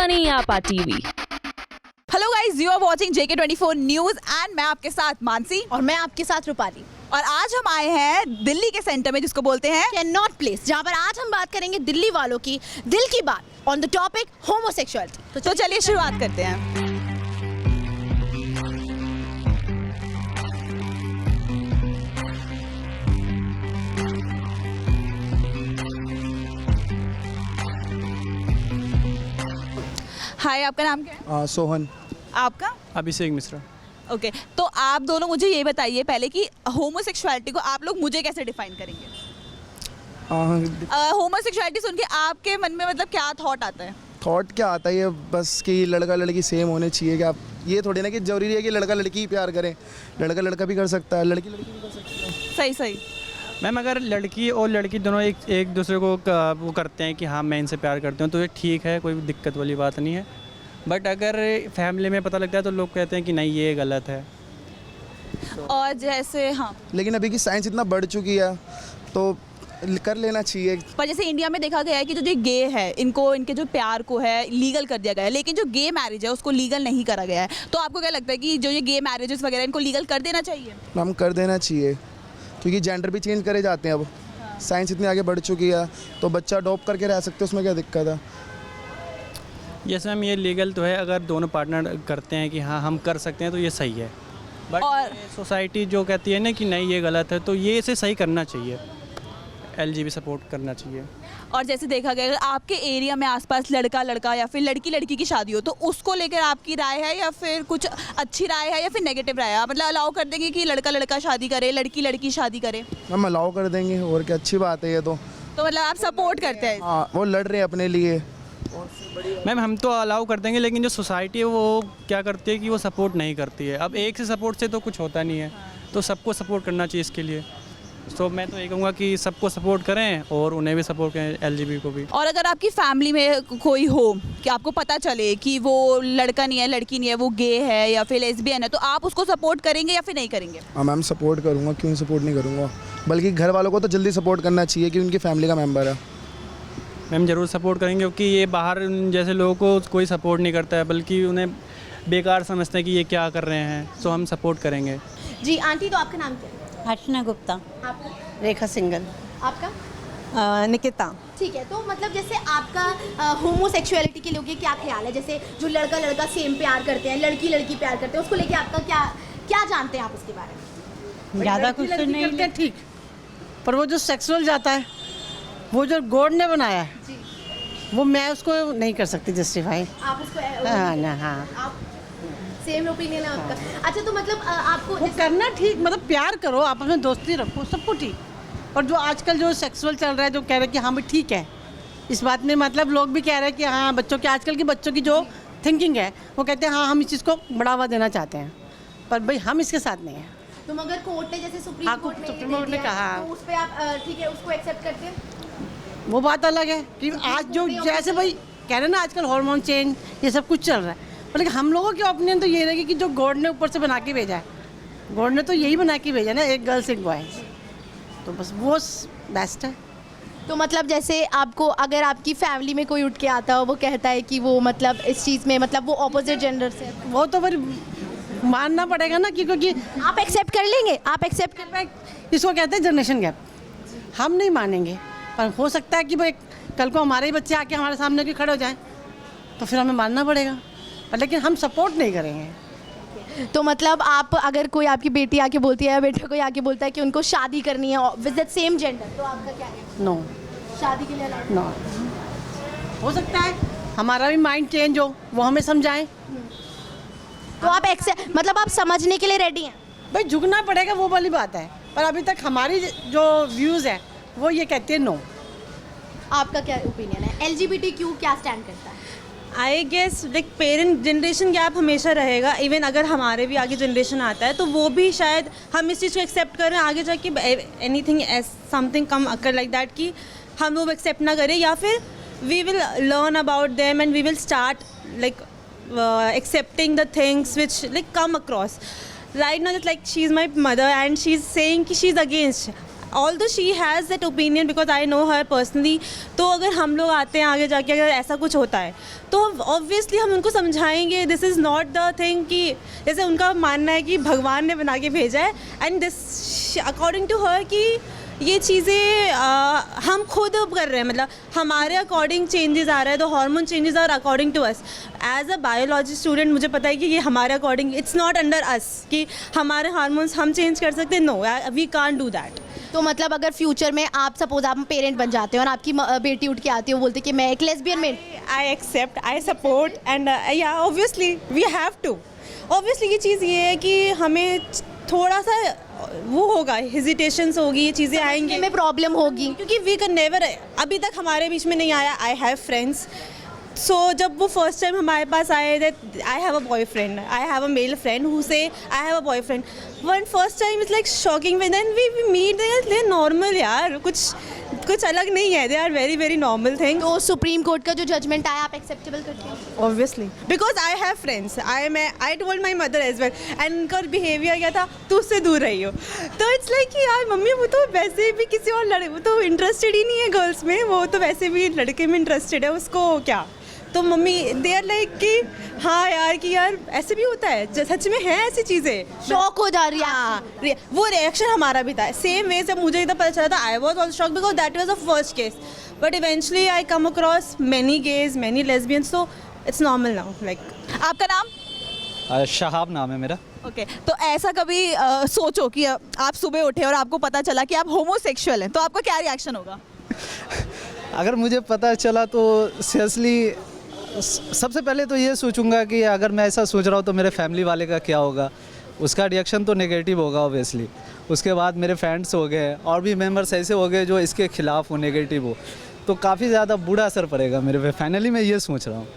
Saniapa TV। Hello guys, you are watching JK24 news and मैं आपके साथ मानसी और मैं आपके साथ रूपाली। और आज हम आए हैं दिल्ली के सेंटर में जिसको बोलते हैं कैन नॉट प्लेस, जहाँ पर आज हम बात करेंगे दिल्ली वालों की दिल की बात ऑन द टॉपिक होमोसेक्सुअलिटी। तो चलिए शुरुआत करते हैं। हाय, आपका नाम क्या है? सोहन। आपका? अभिषेक मिश्रा। ओके, तो आप दोनों मुझे ये बताइए पहले कि होमोसेक्सुअलिटी को आप लोग मुझे कैसे डिफाइन करेंगे? होमोसेक्सुअलिटी सुन के आपके मन में मतलब क्या थॉट आता है? थॉट क्या आता है, ये बस कि लड़का लड़की सेम होने चाहिए। कि आप ये थोड़ी ना कि जरूरी है कि लड़का लड़की ही प्यार करे, लड़का लड़का भी कर सकता है, लड़की लड़की भी कर सकती है। सही सही। मैम, अगर लड़की और लड़की दोनों एक दूसरे को वो करते हैं कि हाँ मैं इनसे प्यार करती हूँ, तो ये ठीक है, कोई दिक्कत वाली बात नहीं है। बट अगर फैमिली में पता लगता है तो लोग कहते हैं कि नहीं ये गलत है। और जैसे हाँ, लेकिन अभी की साइंस इतना बढ़ चुकी है तो कर लेना चाहिए। पर जैसे इंडिया में देखा गया है कि जो गे है इनको इनके जो प्यार को है लीगल कर दिया गया है, लेकिन जो गे मैरिज है उसको लीगल नहीं करा गया है। तो आपको क्या लगता है कि जो ये गे मैरिजेस वगैरह इनको लीगल कर देना चाहिए? हम कर देना चाहिए, क्योंकि जेंडर भी चेंज करे जाते हैं अब। साइंस इतनी आगे बढ़ चुकी है तो बच्चा अडॉप्ट करके रह सकते हैं, उसमें क्या दिक्कत है? यस मैम, ये लीगल तो है। अगर दोनों पार्टनर करते हैं कि हाँ हम कर सकते हैं तो ये सही है। बट और सोसाइटी जो कहती है ना कि नहीं ये गलत है, तो ये इसे सही करना चाहिए, LGB सपोर्ट करना चाहिए। और जैसे देखा गया अगर आपके एरिया में आसपास लड़का लड़का या फिर लड़की लड़की की शादी हो तो उसको लेकर आपकी राय है या फिर कुछ अच्छी राय है या फिर नेगेटिव राय है? मतलब अलाउ कर देंगे कि लड़का लड़का शादी करे, लड़की लड़की शादी करे? हम अलाउ कर देंगे, और क्या, अच्छी बात है ये तो मतलब आप सपोर्ट करते हैं? हाँ, वो लड़ रहे हैं अपने लिए। मैम, हम तो अलाउ कर देंगे, लेकिन जो सोसाइटी है वो क्या करती है कि वो सपोर्ट नहीं करती है। अब एक से सपोर्ट से तो कुछ होता नहीं है, तो सबको सपोर्ट करना चाहिए इसके लिए। तो मैं तो ये कहूँगा कि सबको सपोर्ट करें और उन्हें भी सपोर्ट करें, LGB को भी। और अगर आपकी फैमिली में कोई हो कि आपको पता चले कि वो लड़का नहीं है लड़की नहीं है, वो गे है या फिर लेस्बियन है, तो आप उसको सपोर्ट करेंगे या फिर नहीं करेंगे? हाँ मैम, सपोर्ट करूँगा, क्यों सपोर्ट नहीं करूँगा। बल्कि घर वालों को तो जल्दी सपोर्ट करना चाहिए कि उनकी फैमिली का मेम्बर है। मैम ज़रूर सपोर्ट करेंगे, क्योंकि ये बाहर जैसे लोगों को कोई सपोर्ट नहीं करता है, बल्कि उन्हें बेकार समझते हैं कि ये क्या कर रहे हैं। तो हम सपोर्ट करेंगे। जी आंटी, तो आपका नाम क्या है? अर्चना गुप्ता। आपका? रेखा सिंगल। आपका? निकिता। ठीक है, तो मतलब जैसे आपका होमोसेक्सुअलिटी के लोग क्या ख्याल है? जैसे जो लड़का लड़का सेम प्यार करते हैं, लड़की लड़की प्यार करते हैं, उसको लेके आपका क्या क्या जानते हैं आप उसके बारे में? ज़्यादा कुछ तो नहीं करते ठीक, पर वो जो सेक्सुअल जाता है, वो जो गॉड ने बनाया है, वो मैं उसको नहीं कर सकती जस्टिफाई। आप उसको हाँ ना, हाँ आप सेम ओपिनियन है आपका? अच्छा, तो मतलब आपको वो करना ठीक, मतलब प्यार करो, आप अपने दोस्ती रखो, सब कुछ ठीक। और जो आजकल जो सेक्सुअल चल रहा है, जो कह रहे हैं कि हाँ भाई ठीक है, इस बात में मतलब लोग भी कह रहे हैं कि हाँ बच्चों के, आजकल के बच्चों की जो थिंकिंग है वो कहते हैं हाँ हम इस चीज़ को बढ़ावा देना चाहते हैं, पर भाई हम इसके साथ नहीं हैं। तो मगर कोर्ट ने जैसे सुप्रीम हाँ, कोर्ट सुप्रीम कोर्ट ने कहा, तो उस पे आप ठीक है उसको एक्सेप्ट करते हैं? वो बात अलग है कि आज जो जैसे भाई कह रहे हैं ना आजकल हार्मोन चेंज ये सब कुछ चल रहा है, लेकिन हम लोगों की ओपिनियन तो ये रहेगी कि जो गॉड ने ऊपर से बना के भेजा है, गॉड ने तो यही बना के भेजा ना, एक गर्ल्स एक बॉयज़, तो बस वो बेस्ट है। तो मतलब जैसे आपको अगर आपकी फैमिली में कोई उठ के आता हो, वो कहता है कि वो मतलब इस चीज़ में मतलब वो ऑपोजिट जेंडर से, वो तो फिर मानना पड़ेगा ना, क्योंकि आप एक्सेप्ट कर लेंगे? आप एक्सेप्ट कर? इसको कहते हैं जनरेशन गैप। हम नहीं मानेंगे, पर हो सकता है कि भाई कल को हमारे ही बच्चे आके हमारे सामने के खड़े हो जाएं, तो फिर हमें मानना पड़ेगा, पर लेकिन हम सपोर्ट नहीं करेंगे। तो मतलब आप अगर कोई आपकी बेटी आके बोलती है या बेटा कोई आके बोलता है कि उनको शादी करनी है विद द सेम जेंडर, तो आपका क्या है? नो, शादी के लिए allowed? नो। हो सकता है हमारा भी माइंड चेंज हो, वो हमें समझाएं। तो आप एक्सेप्ट मतलब आप समझने के लिए रेडी हैं? भाई झुकना पड़ेगा, वो वाली बात है, पर अभी तक हमारी जो व्यूज़ है वो ये कहते हैं नो। आपका क्या ओपिनियन है? LGBTQ क्या स्टैंड करता है? I guess like parent generation gap हमेशा रहेगा। इवन अगर हमारे भी आगे जनरेशन आता है तो वो भी शायद हम इस चीज़ को एक्सेप्ट करें आगे जाके, anything as something come occur like that कि हम वो एक्सेप्ट ना करें, या फिर we will learn about them and we will start like accepting the things which like come across. Right now it's like she's my mother and she's saying कि she's against, although she has that opinion because I know her personally. तो अगर हम लोग आते हैं आगे जाके अगर ऐसा कुछ होता है तो ऑब्वियसली हम उनको समझाएंगे this is not the thing कि जैसे उनका मानना है कि भगवान ने बना के भेजा है and this according to her कि ये चीज़ें हम खुद कर रहे हैं, मतलब हमारे अकॉर्डिंग चेंजेस आ रहा है, तो hormone changes are according to us. As a biology student मुझे पता है कि ये हमारे according, it's not under us कि हमारे हार्मोन्स हम चेंज कर सकते हैं, no we can't do that. तो मतलब अगर फ्यूचर में आप सपोज आप पेरेंट बन जाते हो और आपकी बेटी उठ के आती है, वो बोलती है कि मैं एक लेस्बियन में, I accept, I support and yeah obviously we have to. Obviously ये चीज़ ये है कि हमें थोड़ा सा वो होगा, हेजिटेशंस होगी, ये चीज़ें आएंगी, में प्रॉब्लम होगी, क्योंकि वी कैन नेवर, अभी तक हमारे बीच में नहीं आया। आई हैव फ्रेंड्स, सो जब वो फर्स्ट टाइम हमारे पास आए that I have a boyfriend, I have a male friend who say I have a boyfriend, one first time it's like shocking, then we meet they normal यार, कुछ अलग नहीं है, they are very very normal thing. तो supreme court का जो judgement आया आप एक्सेप्टेबल करते हो? Obviously because I have friends, I told my mother as well and उनका बिहेवियर क्या था, तू उससे दूर रही हो, तो इट्स लाइक कि यार मम्मी वो तो वैसे भी किसी और लड़के, वो तो इंटरेस्टेड ही नहीं है गर्ल्स में, वो तो वैसे भी लड़के में इंटरेस्टेड है, उसको क्या। तो मम्मी दे आर लाइक कि हाँ यार कि यार ऐसे भी होता है, सच में है ऐसी चीज़ें, शॉक हो जा रही है। हाँ, वो रिएक्शन हमारा भी था सेम वे। जब मुझे इधर पता चला था I was also shock because that was the first case, but eventually I come across many gauge, many lesbians, so it's normal now. Like आपका नाम? शहाब नाम है मेरा। ओके तो ऐसा कभी सोचो कि आप सुबह उठे और आपको पता चला कि आप होमोसेक्सुअल हैं, तो आपका क्या रिएक्शन होगा? अगर मुझे पता चला तो सीरियसली सबसे पहले तो ये सोचूंगा कि अगर मैं ऐसा सोच रहा हूँ तो मेरे फैमिली वाले का क्या होगा, उसका रिएक्शन तो नेगेटिव होगा ऑब्वियसली। उसके बाद मेरे फ्रेंड्स हो गए और भी मेंबर्स ऐसे हो गए जो इसके खिलाफ हो, नेगेटिव हो, तो काफ़ी ज़्यादा बुरा असर पड़ेगा मेरे पे। फाइनली मैं ये सोच रहा हूँ।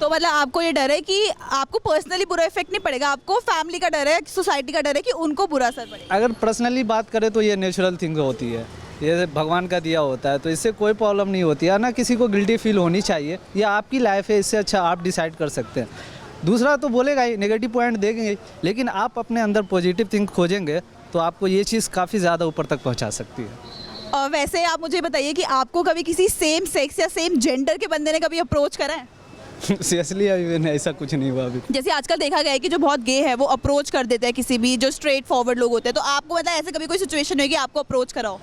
तो मतलब आपको ये डर है कि आपको पर्सनली बुरा इफेक्ट नहीं पड़ेगा, आपको फैमिली का डर है, सोसाइटी का डर है कि उनको बुरा असर पड़ेगा? अगर पर्सनली बात करें तो ये नेचुरल थिंग होती है, ये भगवान का दिया होता है, तो इससे कोई प्रॉब्लम नहीं होती है ना, किसी को गिल्टी फील होनी चाहिए। ये आपकी लाइफ है, इससे अच्छा आप डिसाइड कर सकते हैं। दूसरा तो बोलेगा ही, नेगेटिव पॉइंट देंगे, लेकिन आप अपने अंदर पॉजिटिव थिंग खोजेंगे तो आपको ये चीज़ काफ़ी ज़्यादा ऊपर तक पहुंचा सकती है। और वैसे आप मुझे बताइए कि आपको कभी किसी सेम सेक्स या सेम जेंडर के बंदे ने कभी अप्रोच करा है? सीरियसली अभी ऐसा कुछ नहीं हुआ अभी। जैसे आजकल देखा गया है कि जो बहुत गे है वो अप्रोच कर देते हैं किसी भी जो स्ट्रेट फॉरवर्ड लोग होते हैं, तो आपको मतलब ऐसे कभी कोई सिचुएशन हुई कि आपको अप्रोच करा हो?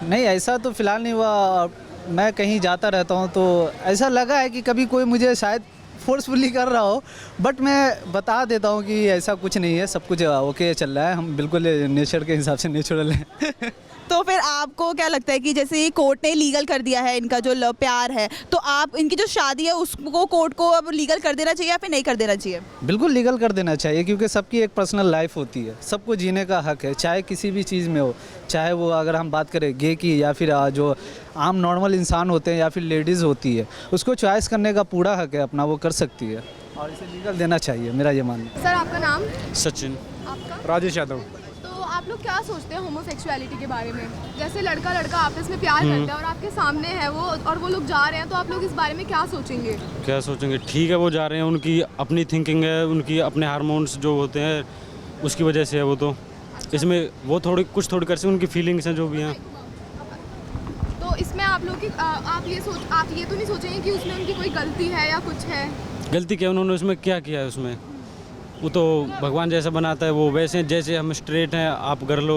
नहीं, ऐसा तो फ़िलहाल नहीं हुआ। मैं कहीं जाता रहता हूँ तो ऐसा लगा है कि कभी कोई मुझे शायद फोर्सफुली कर रहा हो, बट मैं बता देता हूँ कि ऐसा कुछ नहीं है, सब कुछ ओके चल रहा है, हम बिल्कुल नेचर के हिसाब से नेचुरल हैं। तो फिर आपको क्या लगता है कि जैसे कोर्ट ने लीगल कर दिया है इनका जो लव प्यार है, तो आप इनकी जो शादी है उसको कोर्ट को अब लीगल कर देना चाहिए या फिर नहीं कर देना चाहिए? बिल्कुल लीगल कर देना चाहिए, क्योंकि सबकी एक पर्सनल लाइफ होती है, सबको जीने का हक है, चाहे किसी भी चीज़ में हो, चाहे वो अगर हम बात करें गे की या फिर जो आम नॉर्मल इंसान होते हैं या फिर लेडीज़ होती है, उसको चॉइस करने का पूरा हक है अपना, वो कर सकती है और इसे लीगल देना चाहिए, मेरा ये मानना है। सर आपका नाम? सचिन। आपका? राजेश यादव। तो आप लोग क्या सोचते हैं होमोसेक्सुअलिटी के बारे में? जैसे लड़का लड़का आपस में प्यार करता है और आपके सामने है वो और वो लोग जा रहे हैं, तो आप लोग इस बारे में क्या सोचेंगे? क्या सोचेंगे, ठीक है वो जा रहे हैं, उनकी अपनी थिंकिंग है, उनकी अपने हार्मोन्स जो होते हैं उसकी वजह से है वो, तो इसमें वो थोड़ी कर से उनकी फीलिंग्स हैं जो भी हैं। तो इसमें आप लोग की आप ये तो नहीं सोचेंगे कि उसमें उनकी कोई गलती है या कुछ है? गलती क्या, उन्होंने उसमें क्या किया है, उसमें वो तो भगवान जैसा बनाता है, वो वैसे जैसे हम स्ट्रेट हैं, आप कर लो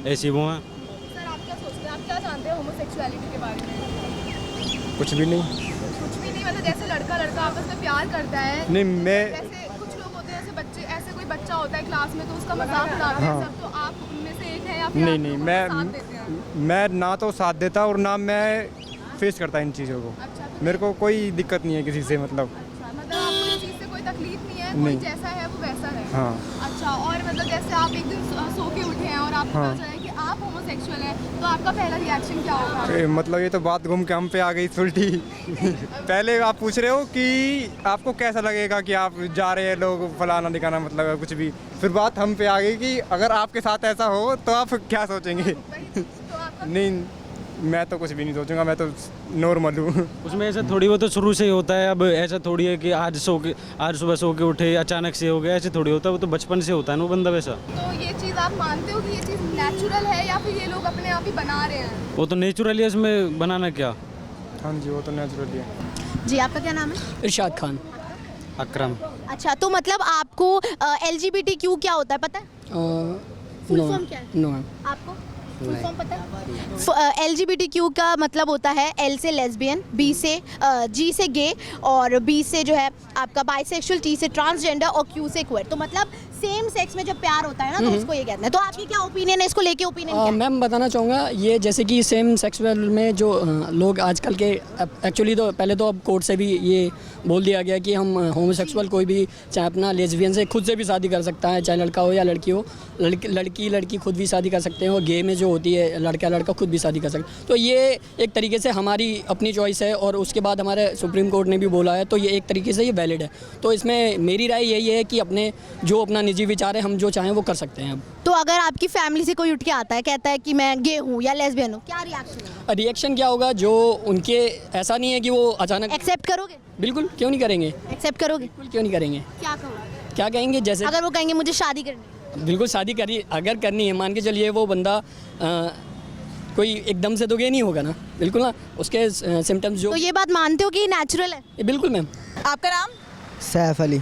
ऐसी वो हैं। सर आप क्या सोचते हैं, आप क्या जानते हैं होमोसेक्सुअलिटी के बारे में? कुछ भी नहीं। कुछ भी नहीं, मतलब जैसे लड़का लड़का आपस में प्यार करता है, नहीं मैं जैसे कुछ लोग होते हैं, ऐसे बच्चे, ऐसे कोई बच्चा होता है क्लास में तो उसका मजाक उड़ाते हैं सब, तो आप उनमें से एक हैं या फिर नहीं आप नहीं, साथ देते हैं? मैं ना तो साथ देता और ना मैं फेस करता इन चीज़ों को। अच्छा, तो मेरे को कोई दिक्कत नहीं है किसी से, मतलब अच्छा, मतलब आपको इस चीज़ से कोई तकलीफ नहीं है, कोई नहीं। जैसा है वो वैसा है? हाँ। अच्छा, और मतलब जैसे आप एक दिन सो के उठे हैं और आपको हाँ। पता चला कि आप होमोसेक्सुअल हैं, तो आपका पहला रिएक्शन क्या होगा? मतलब ये तो बात घूम के हम पे आ गई उल्टी। पहले आप पूछ रहे हो कि आपको कैसा लगेगा कि आप जा रहे हैं, लोग फलाना दिखाना, मतलब कुछ भी, फिर बात हम पे आ गई कि अगर आपके साथ ऐसा हो तो आप क्या सोचेंगे? तो आपका नहीं, मैं तो कुछ भी नहीं सोचूंगा, मैं तो नॉर्मल हूँ। उसमें ऐसा थोड़ी वो तो शुरू से ही होता है, अब ऐसा थोड़ी है कि आज सुबह सो के उठे अचानक से हो गया, ऐसे थोड़ी होता है, वो तो बचपन से होता है ना वो बंदा वैसा। तो ये चीज़ आप मानते हो कि ये चीज़ नेचुरल है या फिर ये लोग अपने आप ही बना रहे हैं? वो तो नेचुरली इसमें बनाना क्या, हाँ जी, वो तो नेचुरली है। जी, आपका क्या नाम है? इरशाद खान। अकरम। अच्छा, तो मतलब आपको LGBTQ क्या होता है पता है? फुल फॉर्म क्या है? नो। आपको फुल फॉर्म पता है? LGBTQ का मतलब होता है L से लेस्बियन, B से G से गे, और B से जो है आपका बाइसेक्सुअल, T से ट्रांसजेंडर और Q से क्वेयर। तो मतलब सेम सेक्स में जब प्यार होता है ना, तो उसको ये कहते हैं। तो आपकी क्या ओपिनियन है इसको लेके? ओपिनियन क्या है? मैम बताना चाहूँगा, ये जैसे कि सेम सेक्सुअल में जो लोग आजकल के, एक्चुअली तो पहले तो अब कोर्ट से भी ये बोल दिया गया कि हम होमोसेक्सुअल कोई भी चाहे अपना लेस्बियन से खुद से भी शादी कर सकता है, चाहे लड़का हो या लड़की हो। लड़की खुद भी शादी कर सकते हैं, और गे में जो होती है लड़का खुद भी शादी कर सकते हैं। तो ये एक तरीके से हमारी अपनी चॉइस है, और उसके बाद हमारे सुप्रीम कोर्ट ने भी बोला है, तो ये एक तरीके से ये वैलिड है। तो इसमें मेरी राय यही है कि अपना निजी विचार है, हम जो चाहें वो कर सकते हैं। अब तो अगर आपकी फैमिली से कोई उठ के आता है, कहता है कि मैं गे हूँ या लेस्बियन हूँ, क्या रिएक्शन होगा? रिएक्शन क्या होगा? जो उनके, ऐसा नहीं है कि वो अचानक एक्सेप्ट करोगे? बिल्कुल, क्यों नहीं करेंगे? एक्सेप्ट करोगे? बिल्कुल क्यों नहीं करेंगे? क्या कहोगे क्या कहेंगे? जैसे अगर वो कहेंगे मुझे शादी करनी है? बिल्कुल शादी करी, अगर करनी है, मान के चलिए वो बंदा कोई एकदम से तो गे नहीं होगा ना, बिल्कुल ना, उसके सिम्टम्स जो। तो ये बात मानते हो कि नेचुरल है? बिल्कुल मैम। आपका नाम? सैफ अली।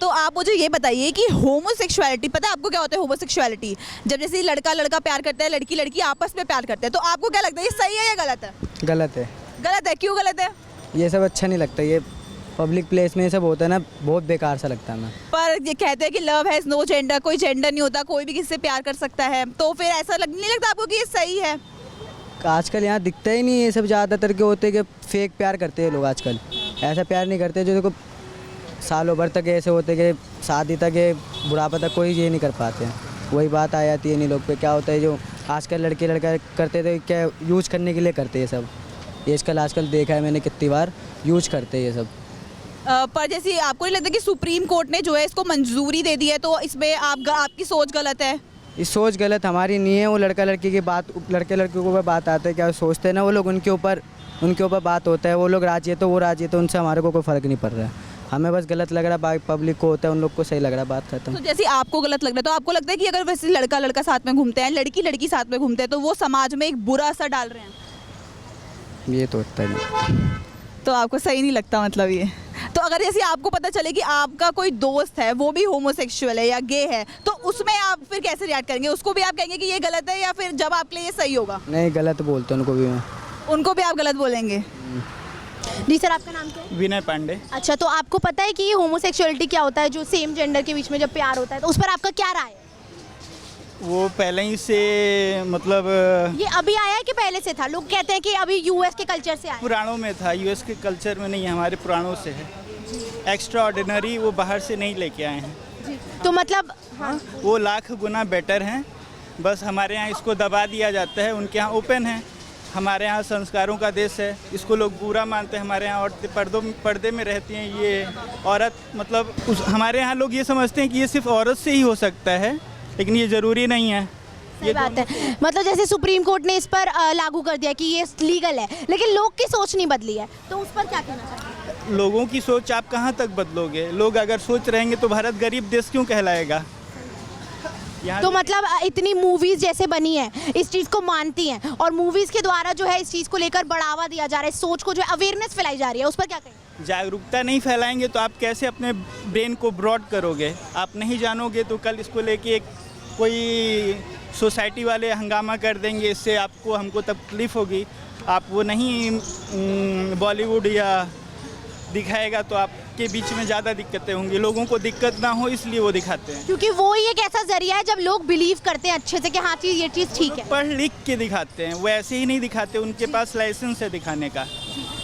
तो आप मुझे ये बताइए कि होमोसेक्सुअलिटी, पता है आपको क्या होता है होमोसेक्सुअलिटी? जब जैसे लड़का प्यार करता है, लड़की आपस में प्यार करते हैं, तो आपको क्या लगता है ये सही है या गलत है? गलत है। गलत है, क्यों गलत है? ये सब अच्छा नहीं लगता, ये पब्लिक प्लेस में ये सब होता है ना, बहुत बेकार सा लगता है ना। पर ये कहते हैं कि लव हैज़ नो जेंडर, कोई जेंडर नहीं होता, कोई भी किसी से प्यार कर सकता है, तो फिर ऐसा नहीं लगता आपको कि ये सही है? आजकल यहाँ दिखता ही नहीं, ये सब ज़्यादातर के होते कि फेक प्यार करते हैं लोग आजकल। ऐसा प्यार नहीं करते जो देखो सालों भर तक ऐसे होते कि शादी तक, बुढ़ापा तक कोई ये नहीं कर पाते हैं। वही बात आ जाती है इन लोग पे। क्या होता है जो आजकल लड़का करते थे, क्या यूज करने के लिए करते हैं सब। ये आजकल देखा है मैंने कितनी बार, यूज करते हैं ये सब। पर जैसे आपको नहीं लगता कि सुप्रीम कोर्ट ने जो है इसको मंजूरी दे दी है, तो इसमें आपकी सोच गलत है? ये सोच गलत हमारी नहीं है, वो लड़का लड़की की बात, लड़के लड़के के ऊपर बात आता है, क्या सोचते हैं ना वो लोग, उनके ऊपर बात होता है। वो लोग राजी है तो वो राजी है, तो उनसे हमारे को कोई फ़र्क नहीं पड़ रहा है। हमें बस गलत लग रहा है, पब्लिक को होता है, उन लोग को सही लग रहा है, बात खत्म। तो जैसे आपको गलत लग रहा है, तो आपको लगता है कि अगर वैसे लड़का साथ में घूमते हैं, लड़की साथ में घूमते हैं, तो वो समाज में एक बुरा असर डाल रहे हैं? ये तो होता नहीं। तो आपको सही नहीं लगता मतलब ये? तो अगर जैसे आपको पता चले कि आपका कोई दोस्त है वो भी होमोसेक्सुअल है या गे है, तो उसमें आप फिर कैसे रिएक्ट करेंगे? उसको भी आप कहेंगे कि ये गलत है, या फिर जब आपके लिए ये सही होगा? नहीं, गलत बोलते हैं उनको भी मैं। उनको भी आप गलत बोलेंगे? जी सर, आपका नाम क्या है? विनय पांडे। अच्छा, तो आपको पता है कि ये होमोसेक्सुअलिटी क्या होता है, जो सेम जेंडर के बीच में जब प्यार होता है, तो उस पर आपका क्या राय है? वो पहले ही से मतलब ये अभी आया है कि पहले से था? लोग कहते हैं कि अभी यूएस के कल्चर से आया है। पुराणों में था, यूएस के कल्चर में नहीं, हमारे पुराणों से है। एक्स्ट्रा ऑर्डिनरी वो बाहर से नहीं लेके आए हैं। तो मतलब हाँ, वो लाख गुना बेटर हैं, बस हमारे यहाँ इसको दबा दिया जाता है। उनके यहाँ ओपन है, हमारे यहाँ संस्कारों का देश है, इसको लोग बुरा मानते हैं। हमारे यहाँ औरतें पर्दे में रहती हैं, ये औरत मतलब हमारे यहाँ लोग ये समझते हैं कि ये सिर्फ औरत से ही हो सकता है, लेकिन ये ज़रूरी नहीं है। ये बात है, मतलब जैसे सुप्रीम कोर्ट ने इस पर लागू कर दिया कि ये लीगल है, लेकिन लोग की सोच नहीं बदली है, तो उस पर क्या कहना चाहिए? लोगों की सोच आप कहाँ तक बदलोगे? लोग अगर सोच रहेंगे तो भारत गरीब देश क्यों कहलाएगा? तो मतलब इतनी मूवीज जैसे बनी है, इस चीज़ को मानती हैं, और मूवीज के द्वारा जो है इस चीज़ को लेकर बढ़ावा दिया जा रहा है, सोच को जो है अवेयरनेस फैलाई जा रही है, उस पर क्या कहें? जागरूकता नहीं फैलाएंगे तो आप कैसे अपने ब्रेन को ब्रॉड करोगे? आप नहीं जानोगे तो कल इसको लेके कोई सोसाइटी वाले हंगामा कर देंगे, इससे आपको हमको तकलीफ़ होगी। आप वो नहीं बॉलीवुड या दिखाएगा तो आपके बीच में ज़्यादा दिक्कतें होंगी। लोगों को दिक्कत ना हो इसलिए वो दिखाते हैं, क्योंकि वो ही एक ऐसा जरिया है जब लोग बिलीव करते हैं अच्छे से कि हाँ चीज़, ये चीज़ ठीक है। पढ़ लिख के दिखाते हैं, वो ऐसे ही नहीं दिखाते, उनके पास लाइसेंस है दिखाने का।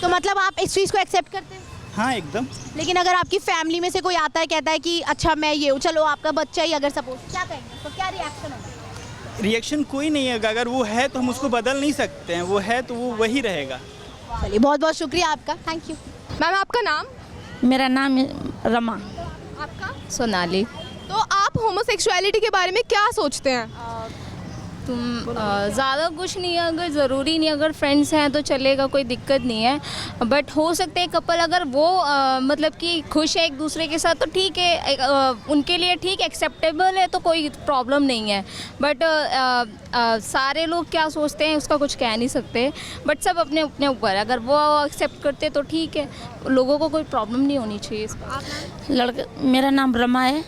तो मतलब आप इस चीज़ को एक्सेप्ट करते हैं? हाँ एकदम। लेकिन अगर आपकी फैमिली में से कोई आता है, कहता है कि अच्छा मैं ये हूँ, चलो आपका बच्चा ही अगर सपोज, क्या कहेंगे? तो क्या रिएक्शन होगा? रिएक्शन कोई नहीं है, अगर वो है तो हम उसको बदल नहीं सकते हैं, वो है तो वो वही रहेगा। चलिए, बहुत बहुत शुक्रिया आपका, थैंक यू। मैम आपका नाम? मेरा नाम रमा। आपका? सोनाली। तो आप होमोसेक्सुअलिटी के बारे में क्या सोचते हैं? तुम ज़्यादा कुछ नहीं है, अगर ज़रूरी नहीं, अगर फ्रेंड्स हैं तो चलेगा, कोई दिक्कत नहीं है। बट हो सकते हैं कपल अगर वो मतलब कि खुश है एक दूसरे के साथ तो ठीक है, उनके लिए ठीक एक्सेप्टेबल है तो कोई प्रॉब्लम नहीं है। बट सारे लोग क्या सोचते हैं उसका कुछ कह नहीं सकते, बट सब अपने अपने ऊपर है। अगर वो एक्सेप्ट करते तो ठीक है, लोगों को कोई प्रॉब्लम नहीं होनी चाहिए इस पर। लड़का, मेरा नाम रमा है।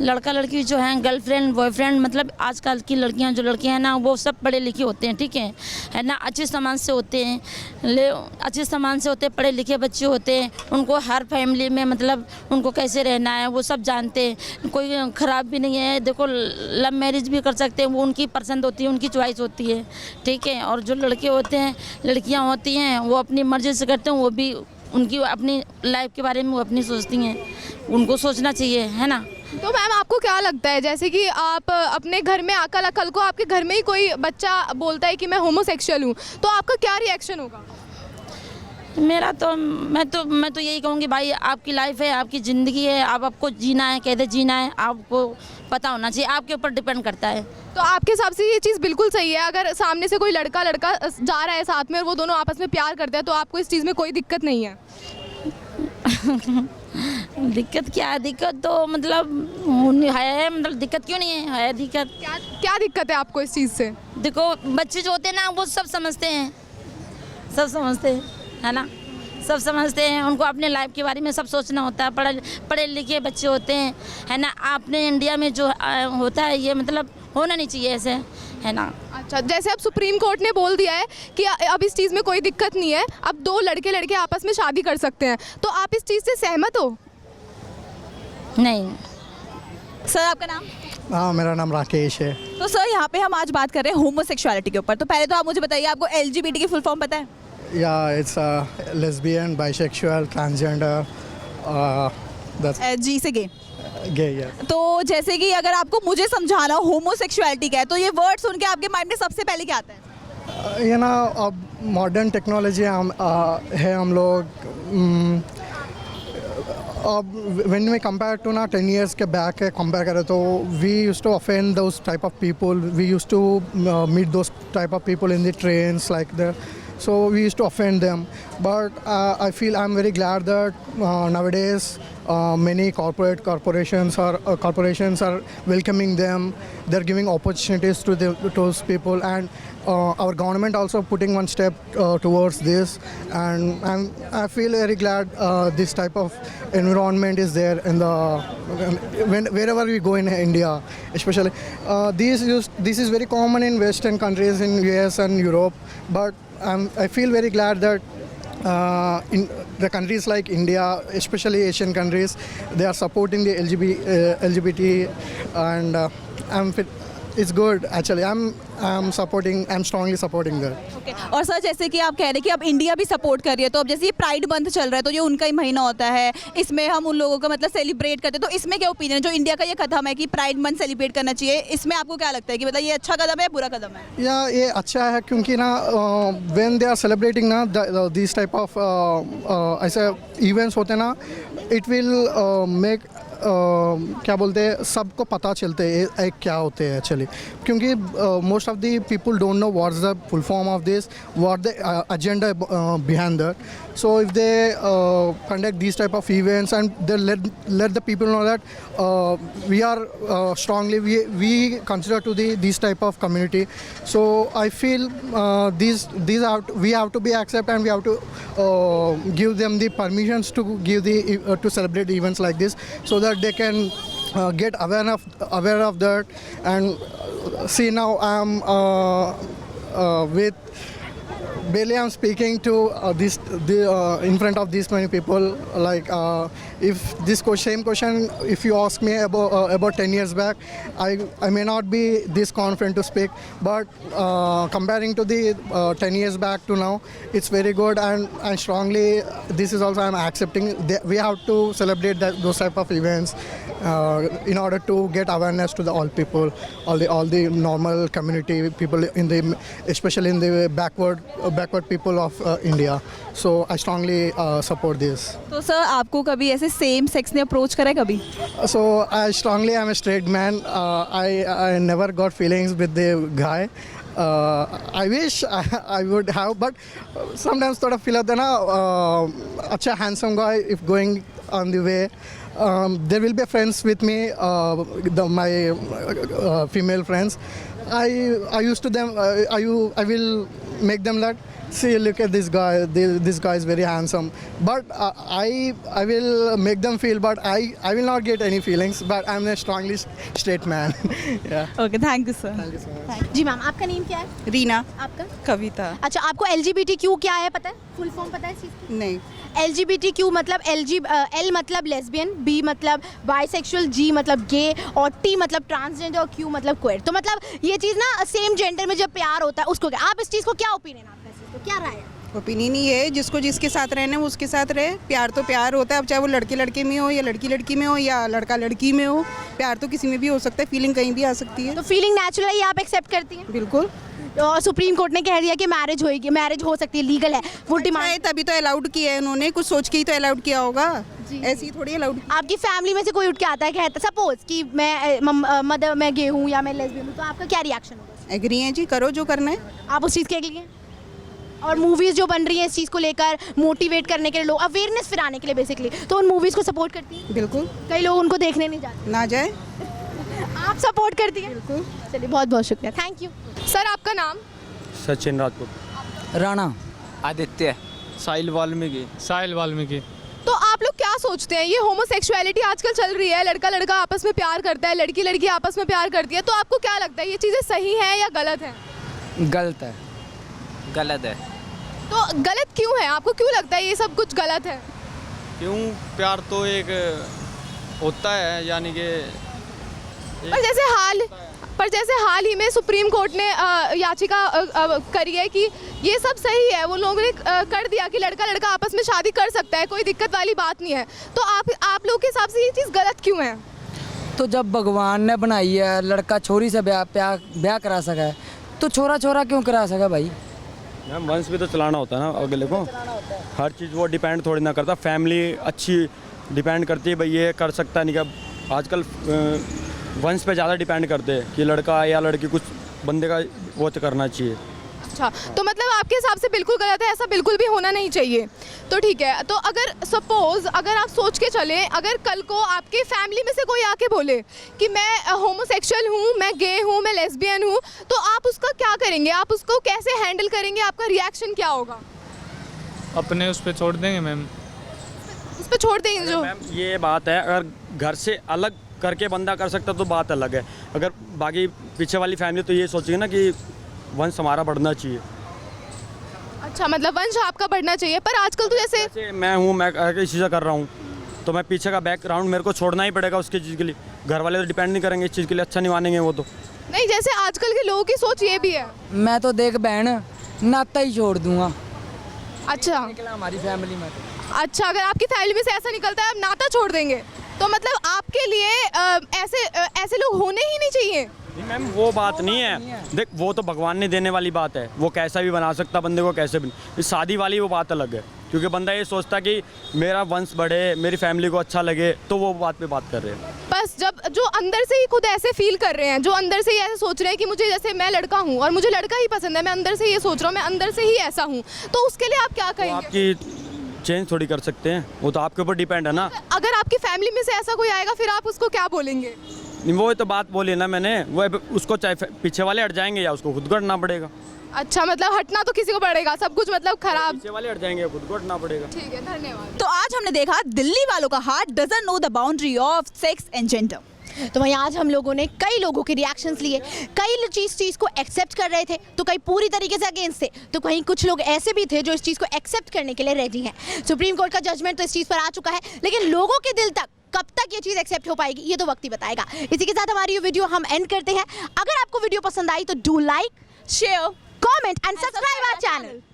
लड़का लड़की जो हैं गर्लफ्रेंड बॉयफ्रेंड, मतलब आजकल की लड़कियां जो लड़कियां हैं ना, वो सब पढ़े लिखे होते हैं, ठीक है ना, अच्छे सामान से होते हैं, अच्छे सामान से होते हैं, पढ़े लिखे बच्चे होते हैं। उनको हर फैमिली में मतलब उनको कैसे रहना है वो सब जानते हैं, कोई ख़राब भी नहीं है। देखो लव मैरिज भी कर सकते हैं, वो उनकी पसंद होती है, उनकी चॉइस होती है, ठीक है। और जो लड़के होते हैं, लड़कियाँ होती हैं, वो अपनी मर्ज़ी से करते हैं, वो भी उनकी अपनी लाइफ के बारे में वो अपनी सोचती हैं, उनको सोचना चाहिए, है ना। तो मैम आपको क्या लगता है, जैसे कि आप अपने घर में कल को आपके घर में ही कोई बच्चा बोलता है कि मैं होमोसेक्सुअल हूँ, तो आपका क्या रिएक्शन होगा? मेरा तो मैं तो यही कहूँगी, भाई आपकी लाइफ है, आपकी ज़िंदगी है, आपको जीना है, कैसे जीना है आपको पता होना चाहिए, आपके ऊपर डिपेंड करता है। तो आपके हिसाब से ये चीज़ बिल्कुल सही है, अगर सामने से कोई लड़का जा रहा है साथ में और वो दोनों आपस में प्यार करते हैं तो आपको इस चीज़ में कोई दिक्कत नहीं है? दिक्कत क्या है? दिक्कत तो मतलब है, मतलब दिक्कत क्यों नहीं है दिक्कत। क्या दिक्कत है आपको इस चीज़ से? देखो बच्चे जो होते हैं ना, वो सब समझते हैं, है ना, सब समझते हैं। उनको अपने लाइफ के बारे में सब सोचना होता है, पढ़े लिखे बच्चे होते हैं, है ना। आपने इंडिया में जो होता है ये मतलब होना नहीं चाहिए ऐसे, है ना। अच्छा, जैसे अब सुप्रीम कोर्ट ने बोल दिया है कि अब इस चीज़ में कोई दिक्कत नहीं है, अब दो लड़के आपस में शादी कर सकते हैं, तो आप इस चीज़ से सहमत हो? नहीं। सर आपका नाम? हाँ, मेरा नाम राकेश है। तो सर यहाँ पे हम आज बात कर रहे हैं होमोसेक्सुअलिटी के ऊपर, तो पहले तो आप मुझे बताइए आपको LGBT की फुल फॉर्म पता है? या it's lesbian, bisexual, transgender, G से गे। गे। तो जैसे कि अगर आपको मुझे समझाना होमोसेक्सुअलिटी क्या है, तो ये वर्ड सुन के आपके माइंड में सबसे पहले क्या आता है? ये ना अब मॉडर्न टेक्नोलॉजी है, हम लोग अब व्हेन वी कंपेयर टू ना 10 years के बैक के कंपेयर करें तो we use to offend those type of people, we use to meet those type of people in the trains like that, so we used to offend them. But I feel I'm very glad that nowadays many corporations are welcoming them. They're giving opportunities to those people, and our government also putting one step towards this. And I feel very glad this type of environment is there in wherever we go in India, especially. This is very common in Western countries, in US and Europe, but I feel very glad that in the countries like India, especially Asian countries, they are supporting the LGBT, and it's good actually. I'm strongly supporting that. Okay. और sir जैसे कि आप कह रहे हैं कि अब India भी सपोर्ट कर रही है, तो अब जैसे ये प्राइड मंथ चल रहा है तो ये उनका ही महीना होता है, इसमें हम उन लोगों का मतलब सेलिब्रेट करते हैं, तो इसमें क्या ओपिनियन है? जो इंडिया का ये कदम है कि प्राइड मंथ सेलिब्रेट करना चाहिए, इसमें आपको क्या लगता है कि मतलब ये अच्छा कदम है या बुरा कदम है? या ये अच्छा है, क्योंकि ना व्हेन दे आर सेलिब्रेटिंग ना दिस टाइप ऑफ ऐसे इवेंट्स होते हैं ना, इट विल मेक क्या बोलते हैं, सबको पता चलते हैं क्या होते हैं एक्चुअली, क्योंकि most of the people don't know what is the full form of this, what the agenda behind that. So if they conduct these type of events and they let the people know that we are strongly we consider to these type of community. So I feel we have to be accept, and we have to give them the permissions to give to celebrate events like this, so that they can get aware of that. And see, now I'm with barely I'm speaking to in front of these many people. Like if this same question, if you ask me about 10 years back, I may not be this confident to speak. But comparing to the 10 years back to now, it's very good, and strongly this is also I'm accepting. We have to celebrate those type of events, in order to get awareness to the all people, all the normal community people in the, especially in the backward people of India. So I strongly support this. तो sir आपको कभी ऐसे same sex ने approach करा है कभी? So I strongly am a straight man. I never got feelings with the guy. I wish I would have, but sometimes थोड़ा feel होता है ना, अच्छा handsome guy if going on the way. There will be friends with me, my female friends. I used to them. I will make them that. See, look at this guy. This guy is very handsome. But I will make them feel. But I will not get any feelings. But I'm a strongly straight man. Yeah. Okay, thank you sir. Thank you so much. जी ma'am, आपका name क्या है? रीना। आपका? कविता। अच्छा, आपको LGBTQ क्या है पता है? फुल फॉर्म पता है इस चीज़ की? नहीं। LGBTQ मतलब L मतलब लेस्बियन, B मतलब बाइसेक्सुअल, G मतलब गे और T मतलब ट्रांसजेंडर और Q मतलब क्वेयर। तो मतलब ये चीज़ ना सेम जेंडर में जब प्यार होता है उसको क्या, आप इस चीज़ को क्या ओपिनियन आपका, इस चीज़ को क्या राय है? ओपिनियन ही है, जिसको जिसके साथ रहना है वो उसके साथ रहे। प्यार तो प्यार होता है, अब चाहे वो लड़के लड़के में हो या लड़की लड़की में हो या लड़का लड़की में हो, प्यार तो किसी में भी हो सकता है, फीलिंग कहीं भी आ सकती है। तो फीलिंग नेचुरल है, ये आप एक्सेप्ट करती हैं? बिल्कुल। और सुप्रीम कोर्ट ने कह दिया कि मैरिज होएगी, मैरिज हो सकती है, लीगल है, वो डिमांड तभी तो अलाउड किया है उन्होंने, कुछ सोच के ही तो अलाउड किया होगा, ऐसे ही थोड़ी अलाउड। आपकी फैमिली में से कोई उठ के आता है, कहता सपोज कि मैं मदर मैं गे हूँ या मैं लेस्बियन हूँ, तो आपका क्या रिएक्शन होगा? एग्री हैं जी, करो जो करना है। आप उस चीज़ के लिए? और मूवीज़ जो बन रही हैं इस चीज़ को लेकर मोटिवेट करने के लिए, लोग अवेयरनेस फैलाने के लिए बेसिकली, तो उन मूवीज़ को सपोर्ट करती हैं? बिल्कुल। कई लोग उनको देखने नहीं जाते। ना जाए। आप सपोर्ट करती हैं? बिल्कुल। चलिए, बहुत बहुत शुक्रिया, थैंक यू। सर आपका नाम? सचिन राजपूत। राणा। आदित्य। साहिल वाल्मीकि। साहिल वाल्मीकि। तो आप लोग क्या सोचते हैं, ये होमोसेक्सुअलिटी आजकल चल रही है, लड़का लड़का आपस में प्यार करता है, लड़की लड़की आपस में प्यार करती है, तो आपको क्या लगता है ये चीज़ें सही हैं या गलत हैं? गलत है। गलत है। तो गलत क्यों है, आपको क्यों लगता है ये सब कुछ गलत है? क्यों, प्यार तो एक होता है, यानी कि पर जैसे हाल ही में सुप्रीम कोर्ट ने याचिका करी है कि ये सब सही है, वो लोगों ने कर दिया कि लड़का लड़का आपस में शादी कर सकता है, कोई दिक्कत वाली बात नहीं है, तो आप लोगों के हिसाब से ये चीज़ गलत क्यों है? तो जब भगवान ने बनाई है लड़का छोरी से ब्याह करा सका है, तो छोरा छोरा क्यों करा सका भाई? मैम वंश भी तो चलाना होता है ना अगले को, हर चीज़ वो डिपेंड थोड़ी ना करता, फैमिली अच्छी डिपेंड करती है भाई ये कर सकता है नहीं क्या। आजकल वंश पे ज़्यादा डिपेंड करते हैं कि लड़का या लड़की कुछ बंदे का वो तो करना चाहिए। अच्छा, तो मतलब आपके हिसाब से बिल्कुल गलत है, ऐसा बिल्कुल भी होना नहीं चाहिए। तो ठीक है, तो अगर सपोज अगर आप सोच के चलें, अगर कल को आपके फैमिली में से कोई आके बोले कि मैं होमोसेक्सुअल हूँ, मैं गे हूँ, मैं लेस्बियन हूँ, तो आप उसका क्या करेंगे, आप उसको कैसे हैंडल करेंगे, आपका रिएक्शन क्या होगा? अपने उस पर छोड़ देंगे मैम। उस पर छोड़ देंगे जो मैम ये बात है, अगर घर से अलग करके बंदा कर सकता तो बात अलग है, अगर बाकी पीछे वाली फैमिली तो ये सोचेगी ना कि वंश हमारा बढ़ना चाहिए। अच्छा, मतलब वंश आपका बढ़ना चाहिए, पर आजकल तो जैसे मैं हूँ, मैं इसी से कर रहा हूँ, तो मैं पीछे का बैकग्राउंड मेरे को छोड़ना ही पड़ेगा उसकी चीज़ के लिए, घर वाले तो डिपेंड नहीं करेंगे इस चीज़ के लिए, अच्छा नहीं मानेंगे वो तो। नहीं, जैसे आजकल के लोगों की सोच ये भी है। मैं तो देख बहन नाता ही छोड़ दूंगा। अच्छा, निकला हमारी फैमिली में। अच्छा, अगर आपकी फैमिली में से ऐसा निकलता है आप नाता छोड़ देंगे, तो मतलब आपके लिए ऐसे लोग होने ही नहीं चाहिए। नहीं मैम वो बात नहीं है, देख वो तो भगवान ने देने वाली बात है, वो कैसा भी बना सकता बंदे को, कैसे भी। इस शादी वाली वो बात अलग है, क्योंकि बंदा ये सोचता कि मेरा वंश बढ़े, मेरी फैमिली को अच्छा लगे, तो वो बात पे बात कर रहे हैं। बस जब जो अंदर से ही खुद ऐसे फील कर रहे हैं, जो अंदर से ही ऐसे सोच रहे हैं कि मुझे, जैसे मैं लड़का हूँ और मुझे लड़का ही पसंद है, मैं अंदर से ये सोच रहा हूँ, मैं अंदर से ही ऐसा हूँ, तो उसके लिए आप क्या कहेंगे? आपकी चेंज थोड़ी कर सकते हैं, वो तो आपके ऊपर डिपेंड है ना। अगर आपकी फैमिली में से ऐसा कोई आएगा फिर आप उसको क्या बोलेंगे? नहीं वो तो बात बोली ना मैंने, वो उसको चाहे पीछे वाले हट जाएंगे या उसको खुद को हटना पड़ेगा। अच्छा, मतलब हटना तो किसी को पड़ेगा, सब कुछ मतलब खराब। पीछे वाले हट जाएंगे, खुद को हटना पड़ेगा। ठीक है, धन्यवाद। तो आज हमने देखा दिल्ली वालों का heart doesn't know the boundary of sex and gender. तो वहीं आज हम लोगों ने कई लोगों के रिएक्शंस लिए, कई चीज़ को एक्सेप्ट कर रहे थे, तो कई पूरी तरीके से अगेंस्ट थे, तो कहीं कुछ लोग ऐसे भी थे जो इस चीज़ को एक्सेप्ट करने के लिए रेडी हैं। सुप्रीम कोर्ट का जजमेंट तो इस चीज़ पर आ चुका है, लेकिन लोगों के दिल तक कब तक ये चीज़ एक्सेप्ट हो पाएगी ये तो वक्त ही बताएगा। इसी के साथ हमारी ये वीडियो हम एंड करते हैं। अगर आपको वीडियो पसंद आई तो do like, share, comment and subscribe our channel.